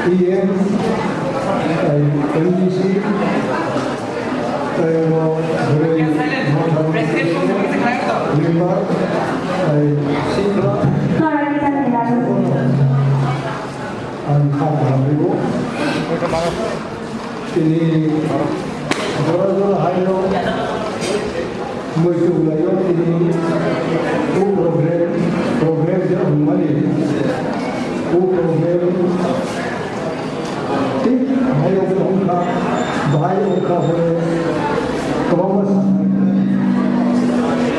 EM, MDC, ini dua-dua hayo muncul layo ini program dia umumnya program tik hayo उनका भाई उनका है commerce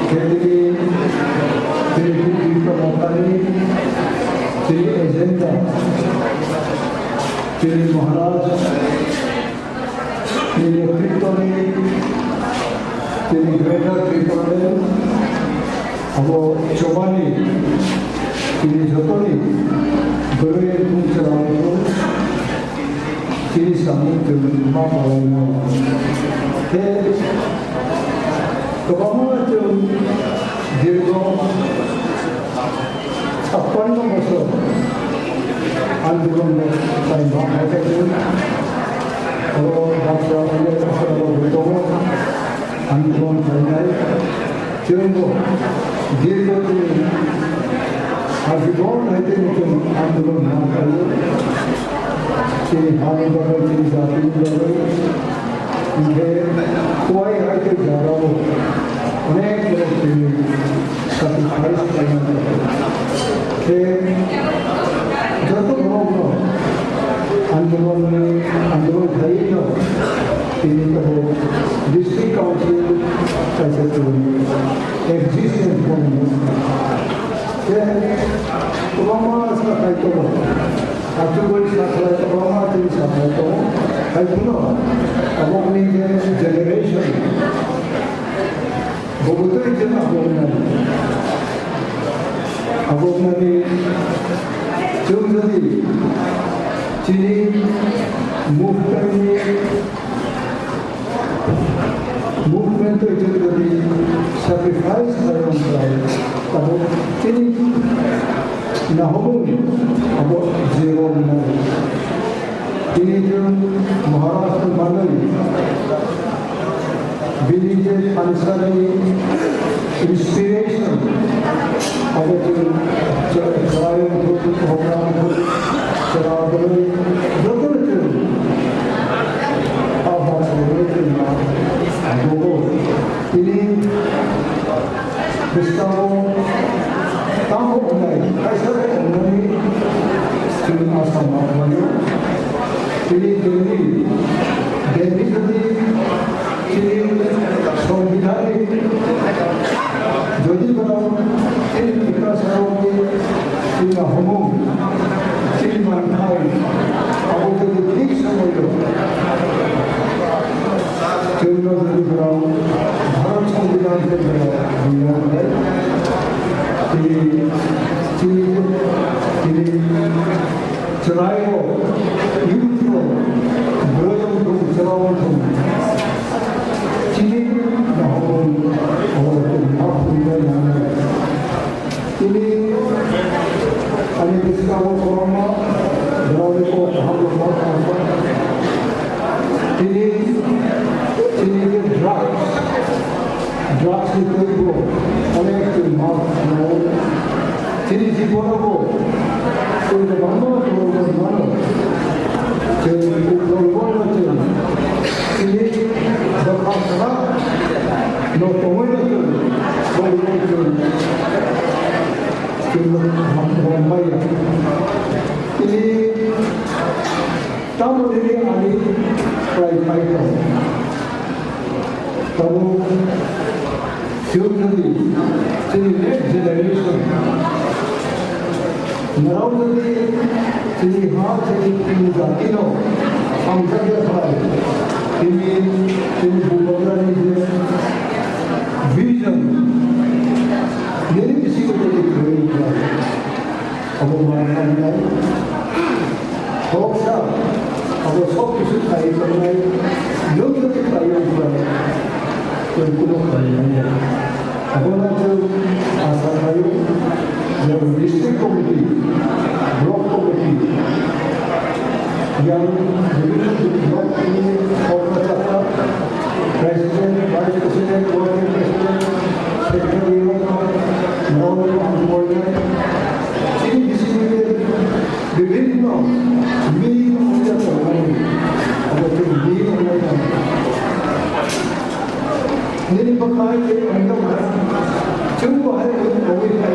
खेती का मौका नहीं तेरी एजेंडा तेरी महाराज तेरी क्रिप्टोनी तेरी ग्रेटर क्रिप्टोनी अब चौबानी तेरी जोतोनी बड़े तुम चलाओ तेरी सामूहिक निर्माण वाला है तो हमारा जो दीर्घ 56 বছর आंदोलन में भाग लेते और आंदोलन करने जो दीर्घ आजीवन रहते आंदोलन ना करिए कि भारत की जाति कोई आगे जा रहा हो अनेक लोग सैक्रिफाइस करना जब लोग आंदोलन करेगा डिस्ट्रिक्ट काउंसिल कैसे existence generation movement to sacrifice about zero Maharashtra Mandali villages answering inspiration about the Zion program ini Gustavo tahu online, saya online film asal mana, ini Delhi tadi film संविधान jadi kalau ini kita sekarang ini humum film mantai, aku jadi fix sama itu. Film jadi kalau Bharat संविधान से दुनिया में चलाए हो युद्ध को भोजन को चलाओ तो चीनी ना हो और आप दुनिया जाने चीनी अनेक इसका वो कोरोना द्रव्य को हम लोग बहुत करते चीनी के drugs itu oleh maaf jadi জীবনও কোন বানো কোন বানো যে কোন বানো ini berkhasra no tomoy itu ini tamu ini ali fighter tamu Children, the next generation. Now the heart is Latino. हम सब ini bukan vision. Jadi किसी को तो नहीं किया. अब हमारा क्या? होगा. अब सब कुछ खाई करना है. लोग तो खाई होगा. तो कुछ खाई नहीं है. अब ना जो आशा खाई, जो district committee, block committee yang dibentuk ini Korporasi Presiden, Vice President, Wakil Presiden, Sekretari melalui anggota. Ini di sini विभिन्न मीन ऊर्जा प्रणाली अगर मीन ऊर्जा नहीं पकाए के अंदर चंगो है वो कोई है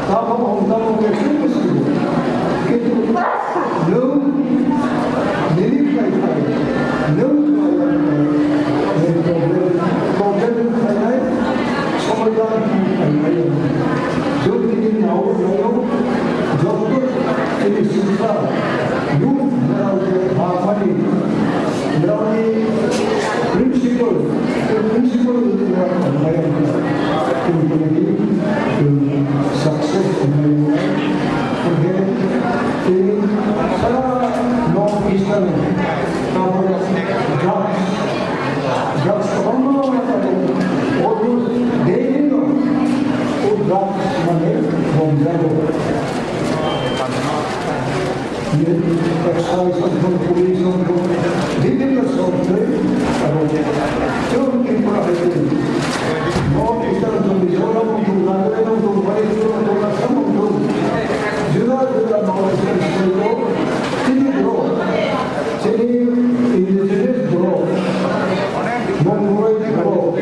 तब हम उनका के चंगो सीखो कि नो नहीं पाए नो प्रॉब्लम है समाधान है जो भी नाव जो ini susah, youth melalui harmoni, melalui prinsipal itu ini sukses ini. Kemudian ini salah non-Islam, kalau drugs kalau orang daily drugs mana bomjalo. Exercise untuk polis untuk digital software atau jauh improvement itu. Mau kita untuk dijual untuk lakukan untuk baik untuk lakukan untuk juga mau itu ini bro. Jadi ini jenis bro. Mau mulai bro.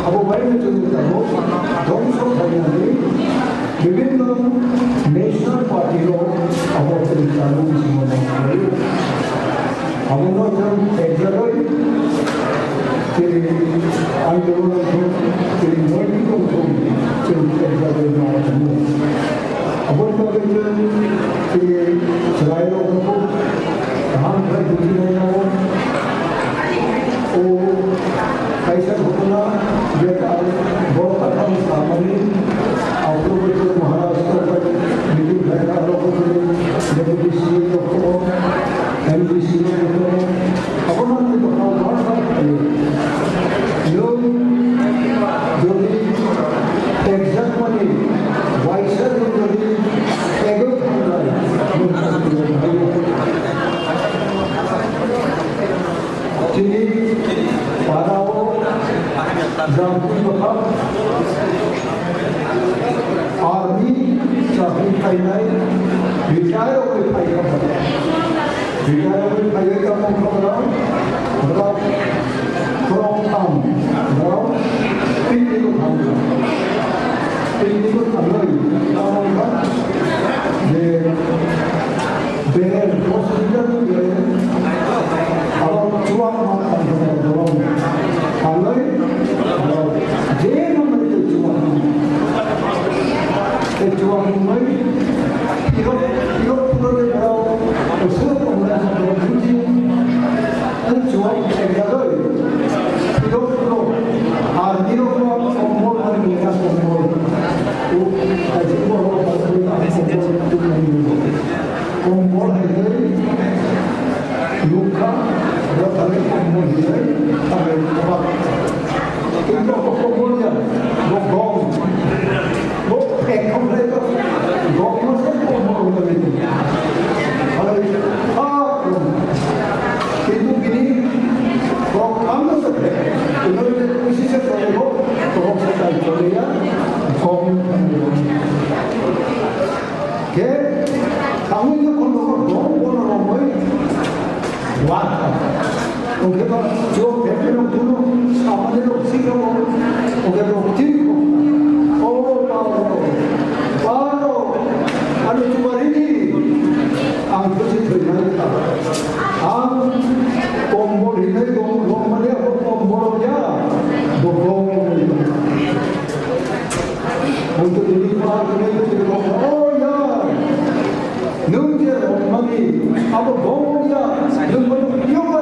Apa baik itu tahu. Dongso kalian विभिन्न national पार्टियों अपने विचारों की सीमा में हम लोग जब exam के आंदोलन के मॉडल को चल एग्जाम में आते हैं अब उन पर के चलाए लोगों को हम घर दूसरी नहीं हो वो कैसे होना ये बहुत अच्छा सामान्य अप्रूवल महाराष्ट्र पर मीटिंग करना लोगों को डेप्यूटी सीएम लोगों एमडीसी लोगों अपना तो बहुत सारे लोग जो भी एग्जाम में वाइसर जो भी एगो चीनी पाराओ जामुन बखा आर्मी चाकरी खाई रिटायर होकर खाई का पता रिटायर होकर खाई का मौका बना बड़ा फ्रॉम टाउन बड़ा पिंडी को खाऊंगा पिंडी को खाऊंगा ये बेहद हॉस्पिटल में अब चुआ मार खाऊंगा जे नंबर के चुआ Kecuali pilot perlu usul pemerintahan berfungsi, kecuali negara pilot perlu armiro perlu kompor dan mereka kompor. Kaji perlu kompor itu luka berapa kompor itu sampai apa? Itu kompornya gong. एक कमरे का गॉगल से common होता है और किंतु किन्हीं Gogh काम न सकते उन्होंने किसी से चले हो तो हो सकता है चले या गॉग के कामों जो कौन लोग गॉग बोल रहा है वाह उनके पास जो बैठे लोग दोनों सामान्य लोग सीख रहे हो उनके लोग ठीक हो Anu cuma ini, aku sih ternyata, kompor ini kompor dia kompornya, bokong untuk ini pak ini itu oh ya, nunggu mami, apa bokongnya, nunggu nyoba,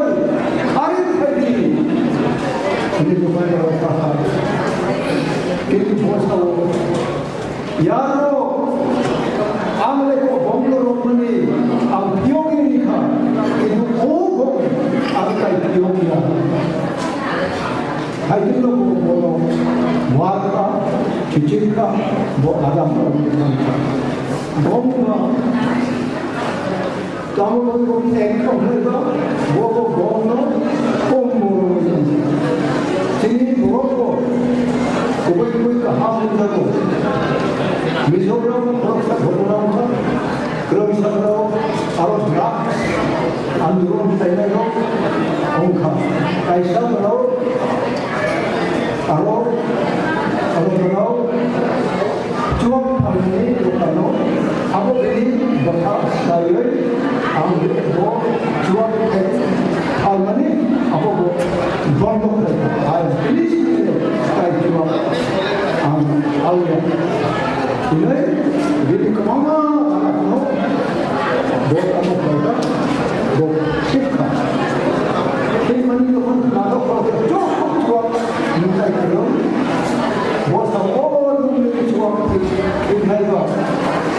hari tadi, ini bukan apa, kita bosau, ya. आमले को bungalow रोपने अब योगी लिखा कि जो वो आपका योगिया height लोगों को बोलो वार्ता चिचिका वो आदम बंगला 땀을 흘리고 앵커해서 뭐고 꼭 모르는 증인이 뭐고 고백이니까 하문자고 미소라고 그렇게 보라고 그런 사람으로 바로 안 들어오는 때문에도 온카 가이사로 바로 주업하는 요까노 아버지 버타 사이의 아무래도 주업에 할머니 아버고 번복을 다 빌리시는 스타일 주업 아우야 이날 우리 그만아 알았노 뭐라고 그럴까 뭐 식카 할머니 요건 나도 그렇게 쭉 주업 인사이처럼 뭐사 모든 주업이 인사이가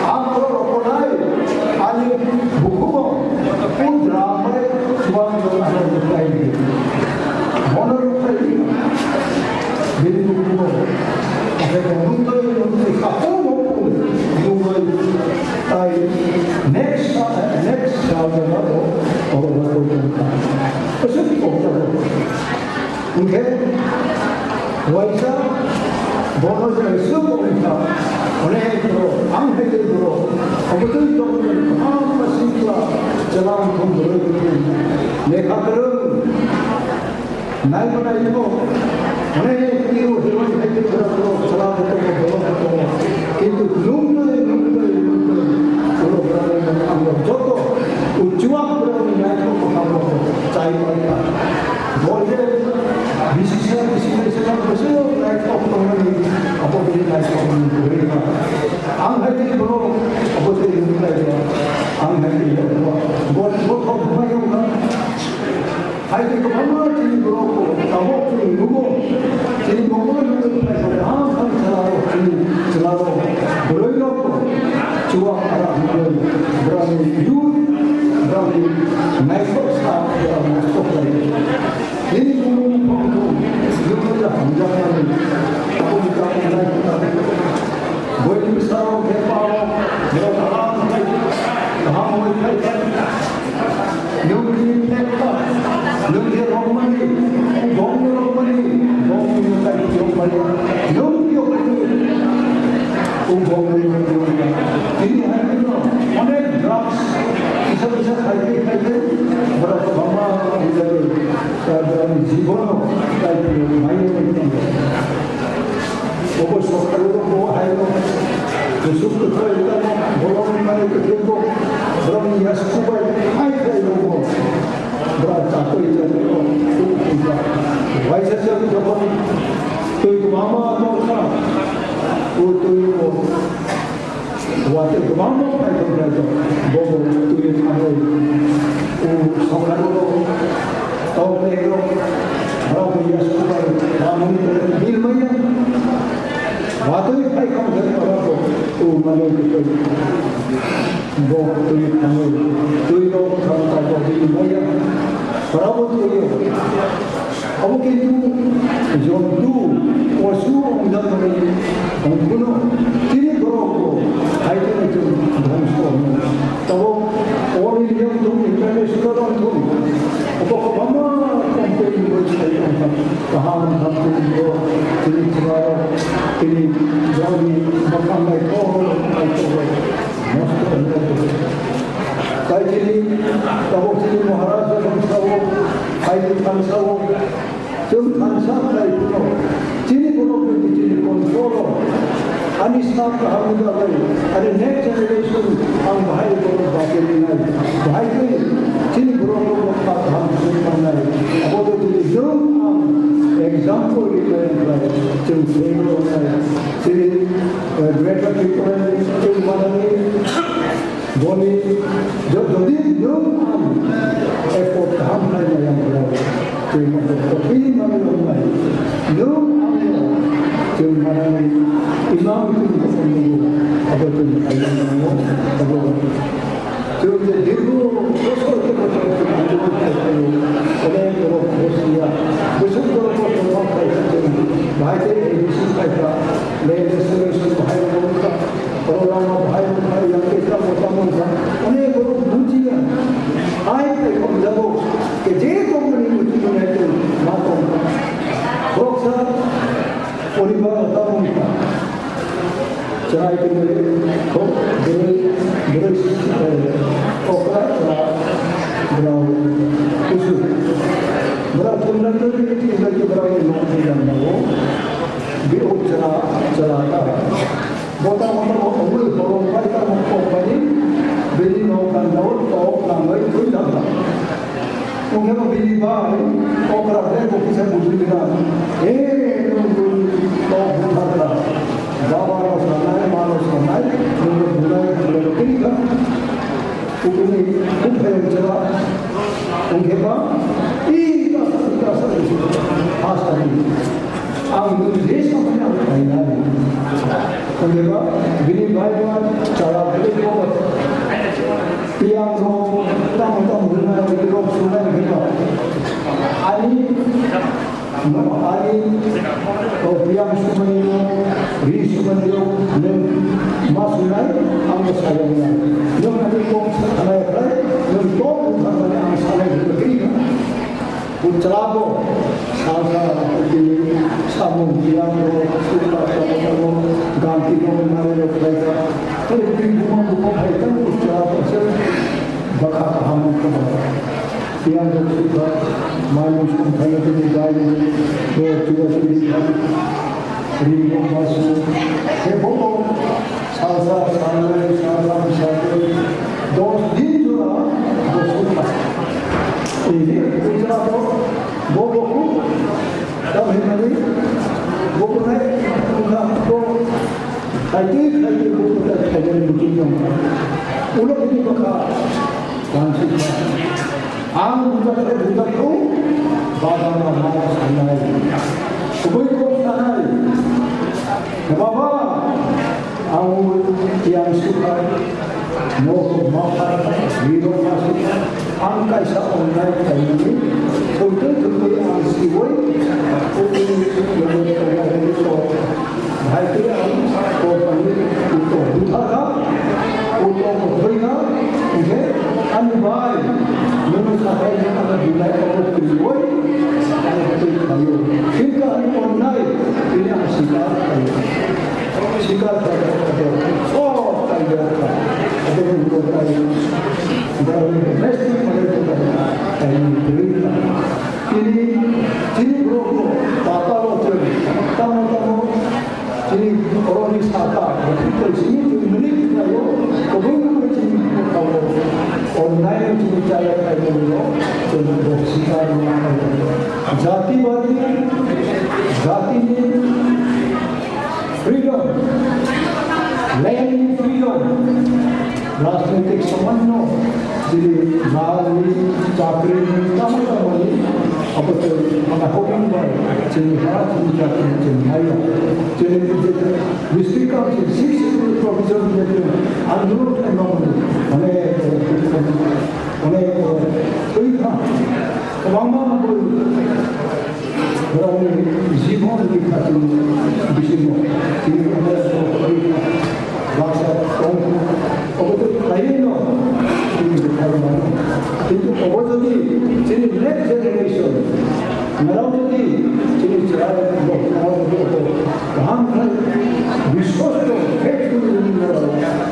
아무로 오나이 아니 무구멍 본 드라마에 주업을 하는 스타일이 오늘은 빨리 민국으로 눈을 갖고 누구의 따위 next 사람으로 얻어가고 있다. 그래서 없다고. 이게 와이사 번호를 쓰고 있다. 오늘도 암회들도 어떤 경우는 아무것인가 저랑 동물을 내가 그런 나이보다 있고 오늘 이거 이런 회들더라도 저랑 동물도 কিন্তু 눈물을 그러는 방법 저도 우주와 그런 나이도 방법 자유하니까 뭐 이제 미시시한 것은 나이도 없는 아버지 나이도 없는 우리가 안 그로 아버지 있는 거예요 안 할때 뭐 그만이가 하여튼 그 얼마나 진이 그렇고 나보고 누구 진이 먹는 것에서 항상 전화로 진이 전화로 물어있고 주와 알아보는 그런 그런 나이스업사라는 스토리를 진이 보는 것도 누구보다 굉장한 보니까 나이스다 뭐임 사람 대파로 내가 다음을 탈때 여기 택다 여기 로마니 동료 로마니 동료까지 로마니 여기 공공을 이리 하면은 오늘 드랍스 이서부터 살게 뭐라고 mamma 이제를 사람이 집어넣어 가지고 많이 먹는 거 보고 속하고도 뭐 하고 그 숲부터 일단 뭐라고 말을 그리고 그럼 야스쿠가 하이트라이고 뭐라 잡고 있잖아요 와이셔츠 저번 또 이거 마마 놓다 또 이거 와때 그 마마 파이터라서 뭐고 또 이거 하고 성나로 떠오르고 뭐라고 야스쿠가 마무리를 밀면요 와도 파이터가 되더라도 또 말을 뭐 또이 당을 또이로 감사하고 이 뭐야 뭐라고 또요 아무게 두 정도 오수 온다는 공부는 길이 걸어오고 하이든을 좀 doms고 없는 또 오늘 영도 인터넷으로는 돈 오빠가 mamma 컴퓨터를 보시는 거 다음 답변도 드리지마로 드리 저기 막강하게 또 가이들이 나복들이 महाराज 감사하고 가이들 감사하고 좀 감사하다 있고 진이 보는 진이 본소로 아니 스타트 합니다 아니 next generation ang bahay ko bakit na bahay 진이 보는 것 같아 하는 아버도 진이 좀 example 이런 좀 배우는 진이 greater people 좀 많이 बोली जो यदि लोग एफोर्ट हम नहीं हैं तो कहीं नहीं होगा लोग जो हमारे इमाम की पसंद अब तो निकालने नहीं हो अब जो ये देखो दोस्तों के पसंद के आंदोलन करते हैं उन्हें तो होशिया विशुद्ध को तो कैसे भाई के एडिशन का ले रेस्टोरेशन भाई लोगों का प्रोग्राम भाई भाई yang kita mau bangun, ini baru ujian. चराई के मेरे को मेरे ओकरा बनाओ कुछ बड़ा पुण्य तो नहीं है कि बड़ा ये लोग नहीं जानना वो भी वो चलाता है बोता वो अमूल करो पर का मुक्को बनी बिली नो का नोट तो ना मैं कोई जाता उन्हें वो बिली बाय ओकरा है वो किसे बुझी बिना तो बुझा बाबा को सुनना है मानो सुनना है उनको बुला के बुला के नहीं कर उन्हें खूब है चला उनके पास इतना आशा नहीं आप देश में अपने आप फायदा नहीं उनके पास बिनी भाई बात चला बड़े को पिया को तम बोलना है कि लोग सुनना है आनी तो पिया सुमनियो री सुमनियो ने मासुलाई हम साया ने जो नहीं को समय पर जो तो उन्होंने हम साले को करी उचलाबो साजा के सामो पिया को सुला को गांधी को मारे लोग लाइका तो एक घुमा है तो उचलाबो से बका हम को पिया को मानुष को खाने के लिए गाय तो चुरा रिंगो मासु हे बोलो साजा साले दो दिन जो ना दो सुना ये दूसरा तो वो को तब है नहीं वो को है उनका तो खाई वो को खाने में मुझे उन लोग की बका कांसी आम बुझा को बाबा का नाम सुनना है कोई को सुनना है बाबा आम yang suka no makan video masuk angka sa online kaini betul ang siwoy भाई के को पनी तो उठा था उठो को भइना उसे अनबाई मैंने साथै जन दिलाई को सिwoy अनि खायो फिर online ini शिकार ओ टाइगर का अबे उनको tiger best ini bro papa lo tamu ini orang wisata kita sini beli kita yo kebun sini kalau online sini cara kayak lo jadi sikar jati ini freedom land freedom राजनीतिक समन्वय jadi नाली चाकरी तमाम अब तो हमारा home पर चलिए हाथ में जाते हैं चलिए चलिए डिस्ट्रिक्ट का सिक्स प्रोविजन देते हैं आंदोलन के नाम उन्हें कोई था तमाम कोई बराबर जीवन की खातिर विषय में कि हमें भाषा कौन अब तो कहीं ना কিন্তু খবর যদি যিনি নেক্সট জেনারেশন মেরাও যদি যিনি ধান বিশ্বস্ত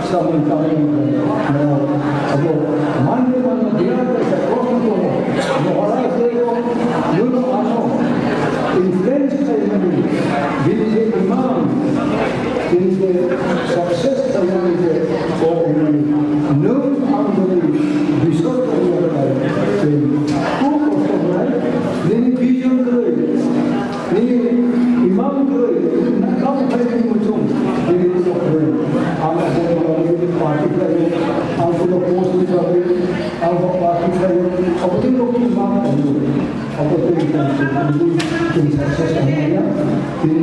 সামনে মেরাও अब मान्य बिहार का प्रश्न तो महाराज देखो यूनो आनो इन्फ्लुएंस करने जिनसे इमाम जिनसे सक्सेस करने के वो नो आंदोलन विश्व ini vision kere, ini imam kere, nakam kere muncul jadi itu kere. Anak saya lagi parti kere, aku tu post kere, aku parti kere. Aku tu loh imam kere, aku tu ini sukses semuanya. Ini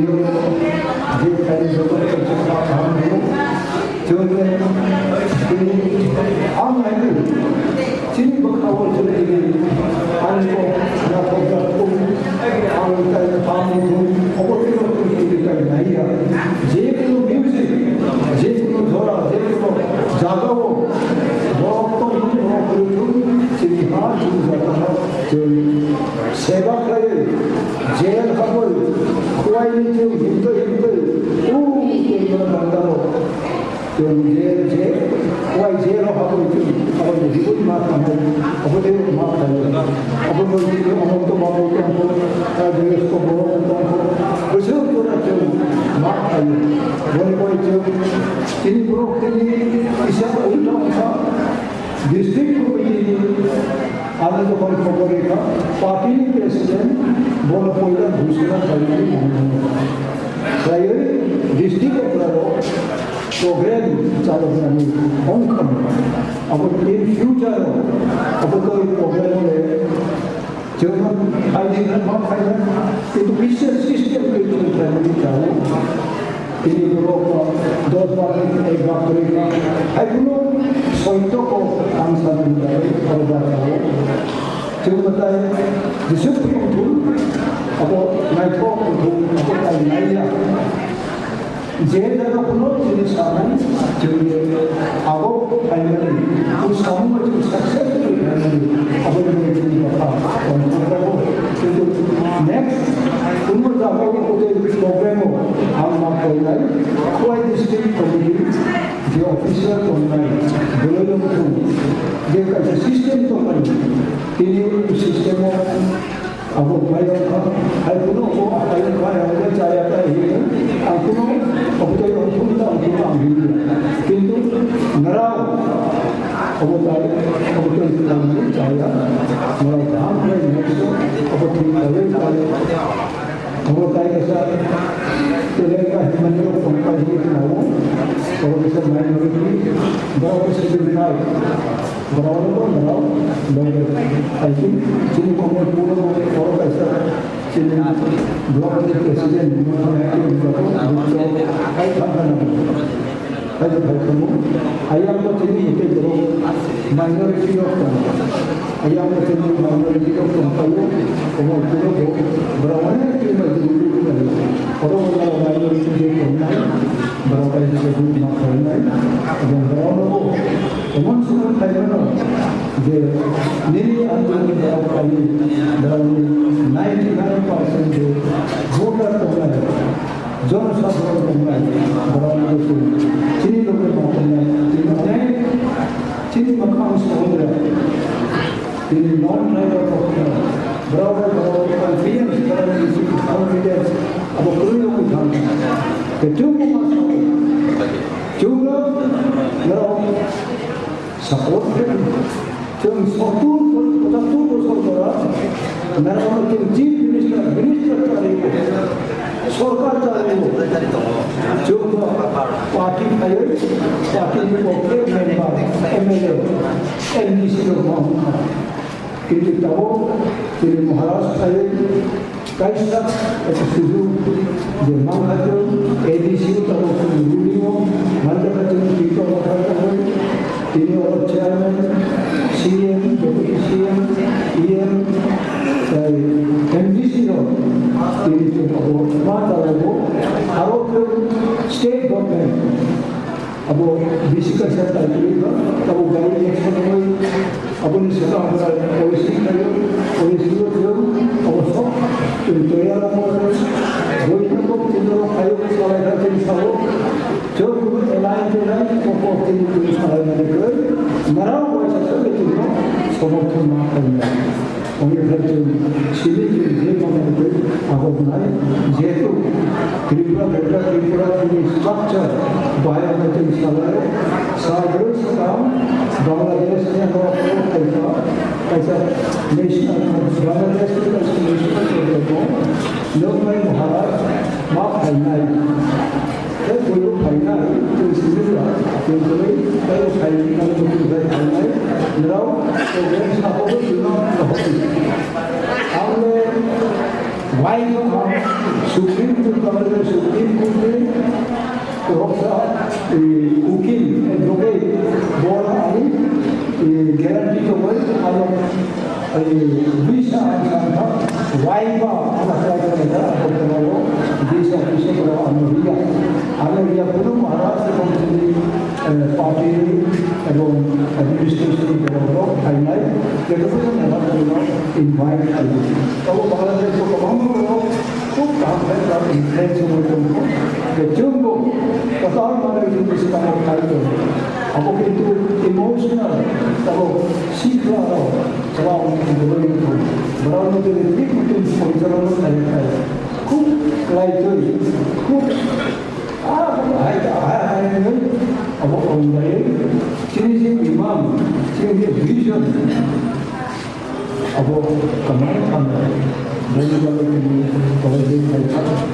dia kere juga kerja paham dulu. Jadi ini am itu. Sini berkawal jadi anko nak berjatuh, anko kamu apa itu kita नहीं है जेकुलो music जेकुलो धोरा जेकुलो जागो बहुत तो सिद्धांत जाता है जो सेवा करे जेल खबर कोई नहीं जो हिंदू वो बंदा 좀 제, YJ로 하고 있죠. 아버지, 기분 막하고, 아버지로 막하고, 아버지, 어머도 막하고, 나중에 또 보고, 그래서 좀 막하고, 뭐라고 있죠. 진입으로 그니 이상 올라와서 디스트릭 그미티 안에서 거기가 파티 프레시덴트 뭐라고이다 무슨 말인지 모르겠어요. 그래서 디스트릭으로 program चालवण्याने होमकम अब इन फ्यूचर अब तो ये प्रोग्राम में जब हम आइडिया हम खाएं तो विशेष सिस्टम के लिए ट्रेनिंग चालू इन लोगों को 2 बार एक बार करेगा है उन्हों सोइतो को आंसर मिलता है और बात है जो बताए जिसे भी अब नाइट को अब नाइया 제대로 끊어지는 사람은 저희의 아홉 발견이 그 성을 좀 सक्सेसफुल 하는 아버지의 주니까 원하고 그리고 next उनको जाकर उसे प्रोग्राम हो हम माफ करना है कोई डिस्ट्रिक्ट कमिटी जो ऑफिसर होना है बोलो तो ये कैसे सिस्टम तो बनी तीन सिस्टम अब भाई का है दोनों को आगे बढ़ाया जाता है आपको अब तो ये सुनता हूँ किंतु नराव अब तो इतना नहीं चाहिए मेरा काम है नेक्स्ट अब ठीक है अब कैसा चलेगा हिमालय को कंपनी के नाम और जैसे माइनॉरिटी बहुत से बिल्डार बराबर को नराव लोग आई थिंक जिनको मैं पूरा और कैसा चीनी ब्लॉक के प्रेसिडेंट उन्होंने कई ayam ko chini ite jero minority of ayam ko chini minority of kayo como jero ko brahmane ki majority ko oro wala minority je konai brahmane je ko na konai এবং brahmane ko এমন সময় খাইলো না যে নিরি আন্দোলন brahmane 99% যে voter তোমরা जनसाधारण তোমরা brahmane ko chini लोग Chini makam saudara, ini non-tribal popular, berapa confidence dalam isi confidence, apa perlu kita kecuali masalah, juga kalau support, jangan satu saudara, mereka mungkin chief minister cari, सरकार चाहे जो party है party में okay member MLA MDC लोग मांगना किंतु तब फिर महाराष्ट्र है कैसा एक सुजू जो मांगा जो एडीसी तब उसको वीडियो मंडल का जो टीका बताता है तीनों और chairman CM deputy CM EM MDC लोग तीन बात आएगा आरोप स्टेट गवर्नमेंट अब बीसी का सेट आएगा तब वो गाड़ी एक्शन हुई अब उन्हें सेट हमारा पॉलिसी करो पॉलिसी को करो अब सब तो यार वो इतना तो तीनों आयोग वाला था तीन सालों जो एलाइन किया वो तीन सालों में कर मरा हुआ है तीनों समर्थन ना करना उन्हें सिविल के अपनाए जेतु त्रिपुरा की स्ट्रक्चर बायोमेट्रिक चलाए सागरों से काम बांग्लादेश में कैसा नेशनल बांग्लादेश के नेशनल को लोग में महाराष्ट्र माफ करना है कोई लोग करना है तो इसलिए कोई खाना है नराव तो वेन साहब को चुनाव हमने वाई सुप्रीम कोर्ट में तो वकील लोग बोल आई गारंटी तो वही वीसा था वाई का अप्लाई करेगा वीसा ऑफिसर को अमेरिया पूरा महाराष्ट्र पार्टी এবং অ্যাডমিনিস্ট্রেশন বড় ফাইনাল টেলিভিশন নেবার ইনভাইট করি তবে বাংলাদেশ को খুব काम है इन्फ्लुएंस हो जो total mana itu sekarang kali apa itu emosional kalau sikap kalau berbeda itu berapa detik mungkin perjalanan saya खूब लाइटरी खूब अब उनले चिनी इमाम चिनी विजन अब कमाई खाना dari kalau ini kalau dia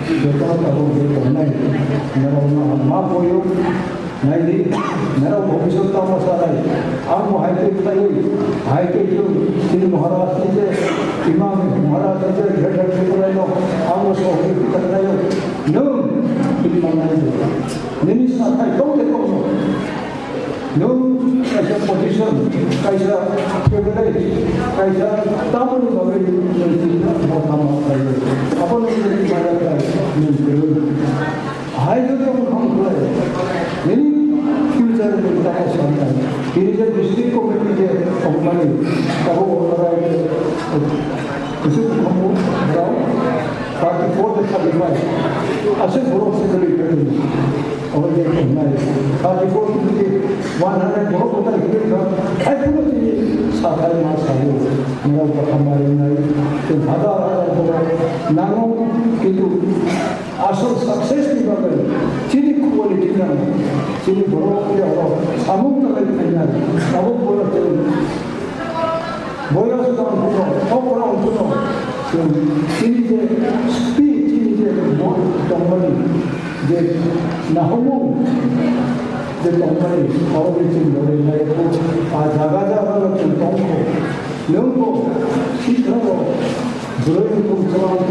kita kalau dia pernah merawat apa pun नहीं मेरा भविष्य का मसला है आप हाईटेक चाहिए हाईटेक जो श्री महाराज से इमाम महाराज से घट घट कर रहे हो आप वो सोच कर रहे हो नो इमाम नहीं साथ है तो देखो नो कैसा पोजीशन कैसा प्रिविलेज कैसा तामन बगैर बहुत काम करें अपन लोग बात करें हाई जो हम करे नहीं फ्यूचर में बताया जाता है कि ये डिस्ट्रिक्ट कमेटी के कंपनी कहो और रहा है किसी को हम बताओ 44 तक का दिमाग ऐसे ग्रुप से कभी करेंगे और ये करना है 44 के 100 ग्रुप होता है कि है तो ये साधारण मास है मेरा ऊपर हमारे नहीं तो ज्यादा नामों के तो asal sukses di bagian ciri kualitasnya, ciri beroknya orang, samung terkait samung boleh terus, boleh sedang punya, orang punya, ciri je speed, ciri je company, je nahumum, je company, orang itu boleh naik tu, jaga-jaga tu tongko, lembut, sikro, boleh tu jalan.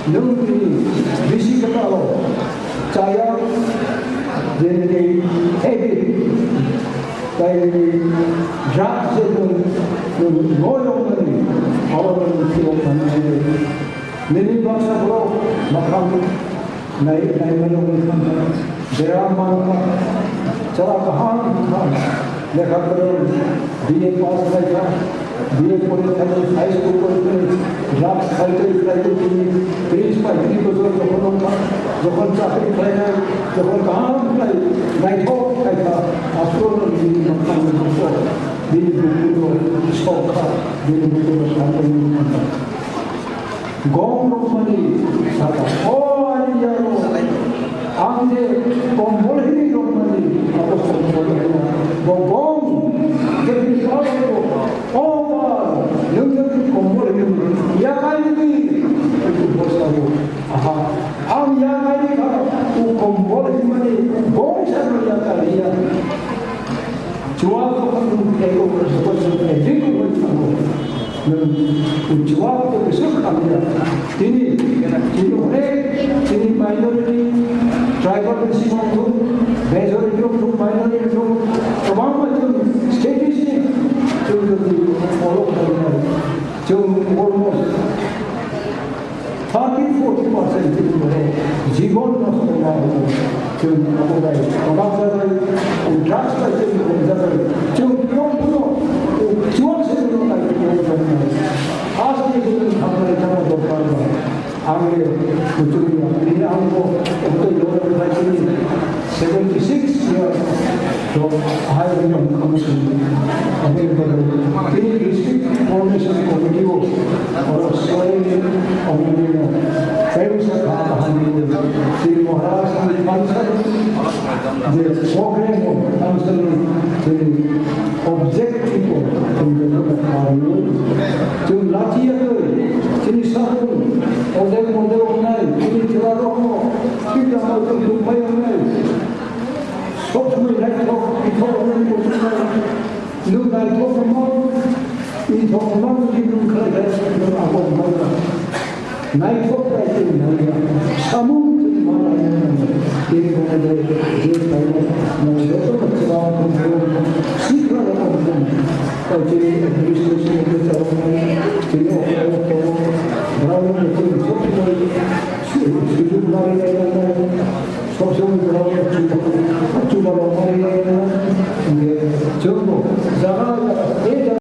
नंबरी विषय का लो चाया जेने heavy कई जात से तो नोयों में और किलो खाने निनी भाषा बोलो मकान नई मनो में बेराम मानो चला कहाँ लेखा करो बीए पास लेखा बीए पढ़े हाई स्कूल पढ़े जॉब खाते प्रिंसिपल की तो जब चाकरी खाए जब कहाँ नाइट हो खाया एस्ट्रोनॉमी मकान में दिन बुकुलो शौका दिन बुकुलो शांति गॉम रोमनी सादा ओ आलियारो आंधे कॉम्बोल ही रोमनी आपस में बोलना वो गॉम जब निकालो ओ नंबर कॉम्बोल ही या काई itu bosnya aha am ya kali kalau kompor di mana bosnya berjata dia jual kalau ego bersama itu bersama jual itu besar kali ini ini minority tribal bersama itu majority itu minority itu tamam macam statistik itu follow करना जो almost 30-40% itu जीवन नष्ट हुआ है जो होगा तमाम जगह ड्रग्स का जगह जो क्यों पूरा जीवन से लोग आज के हमारे जगह दोपहर में आगे कुछ भी हमको तो लोग 76 तो हाई इनकम कमीशन अभी डिस्ट्रिक्ट फाउंडेशन कमेटी और स्वयं कमेटी कई से Shri Maharaj the program of counseling the objective to latia sini satu model online ini cara kita mau berjumpa online sok semua laptop itu orang lu laptop mau itu orang belum kerja apa mana naik kok itu samung mana ini ada dia tahu mau betul sikra kalau jadi administrasi itu tahu jadi orang berapa itu sudah lari